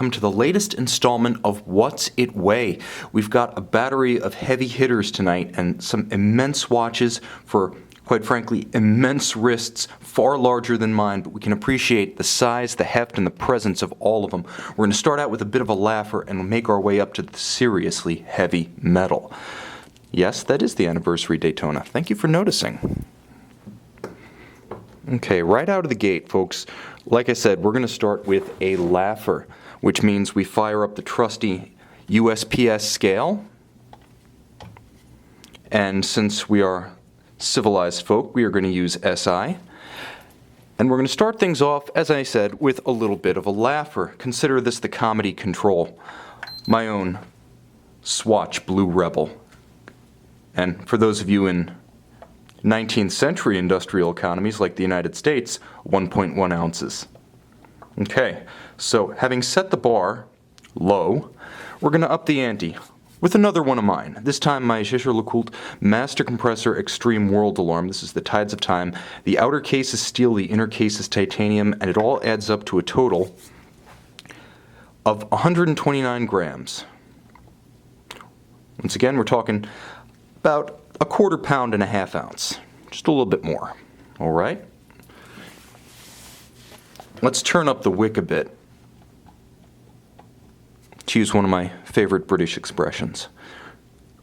Welcome to the latest installment of What's It Weigh? We've got a battery of heavy hitters tonight and some immense watches for, quite frankly, immense wrists, far larger than mine, but we can appreciate the size, the heft, and the presence of all of them. We're going to start out with a bit of a laugher and make our way up to the seriously heavy metal. Yes, that is the anniversary Daytona. Thank you for noticing. Okay, right out of the gate, folks, like I said, we're going to start with a laugher, which means we fire up the trusty USPS scale. And since we are civilized folk, we are going to use SI. And we're going to start things off, as I said, with a little bit of a laugher. Consider this the comedy control, my own Swatch Blue Rebel. And for those of you in 19th century industrial economies like the United States, 1.1 ounces. Okay, so having set the bar low, we're going to up the ante with another one of mine. This time my Jaeger-LeCoultre Master Compressor Extreme World Alarm. This is the Tides of Time. The outer case is steel, the inner case is titanium, and it all adds up to a total of 129 grams. Once again, we're talking about a quarter pound and a half ounce. Just a little bit more. All right? Let's turn up the wick a bit, to use one of my favorite British expressions.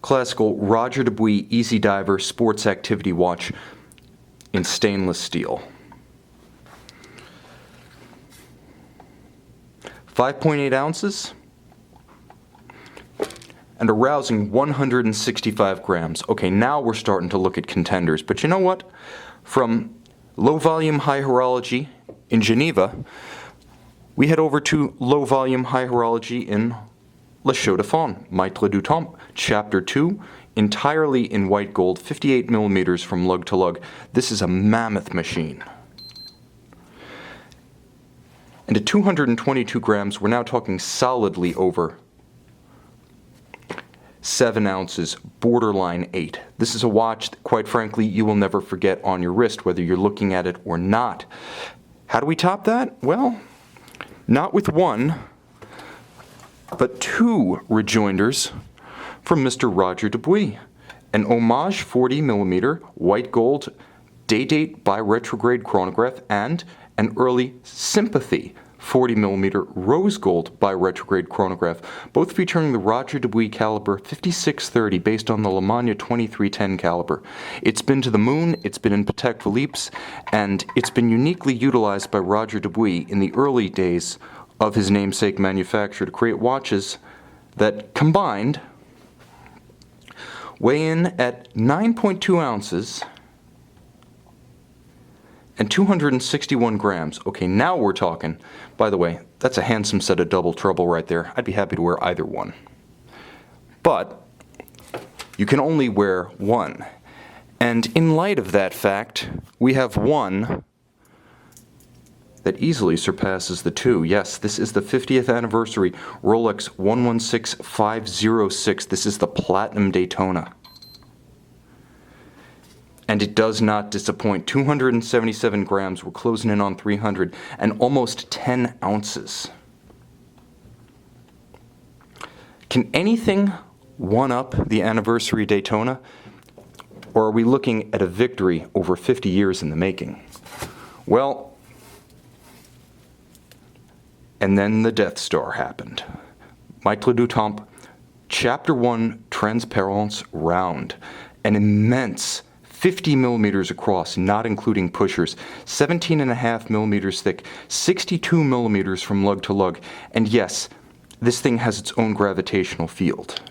Classical Roger Dubuis Easy Diver Sports Activity Watch in stainless steel. 5.8 ounces and a rousing 165 grams. Okay, now we're starting to look at contenders. But you know what? From low volume high horology in Geneva, we head over to low volume high horology in Le Chaux de Fonds, Maitre du Temps, Chapter 2, entirely in white gold, 58 millimeters from lug to lug. This is a mammoth machine. And at 222 grams, we're now talking solidly over 7 ounces, borderline 8. This is a watch that, quite frankly, you will never forget on your wrist, whether you're looking at it or not. How do we top that? Well, not with one, but two rejoinders from Mr. Roger Dubuis. An homage 40 millimeter white gold day-date by retrograde chronograph and an early sympathy 40 millimeter rose gold by retrograde chronograph, both featuring the Roger Dubuis caliber 5630 based on the Le Mans 2310 caliber. It's been to the moon, it's been in Patek Philippe's, and it's been uniquely utilized by Roger Dubuis in the early days of his namesake manufacture to create watches that combined weigh in at 9.2 ounces and 261 grams. Okay, now we're talking. By the way, that's a handsome set of double trouble right there. I'd be happy to wear either one. But you can only wear one. And in light of that fact, we have one that easily surpasses the two. Yes, this is the 50th anniversary Rolex 116506. This is the Platinum Daytona. And it does not disappoint. 277 grams, we're closing in on 300, and almost 10 ounces. Can anything one-up the anniversary Daytona? Or are we looking at a victory over 50 years in the making? Well, and then the Death Star happened. Maitre du Temps, Chapter 1 Transparence round. An immense 50 millimeters across, not including pushers, 17.5 millimeters thick, 62 millimeters from lug to lug, and yes, this thing has its own gravitational field.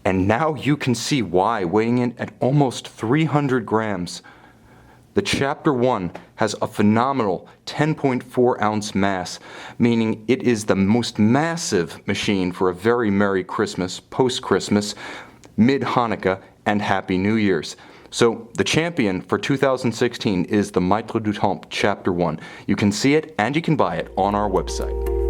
And now you can see why, weighing in at almost 300 grams, the Chapter 1 has a phenomenal 10.4 ounce mass, meaning it is the most massive machine for a very Merry Christmas, post-Christmas, mid-Hanukkah, and Happy New Year's. So the champion for 2016 is the Maitre du Temps Chapter 1. You can see it and you can buy it on our website.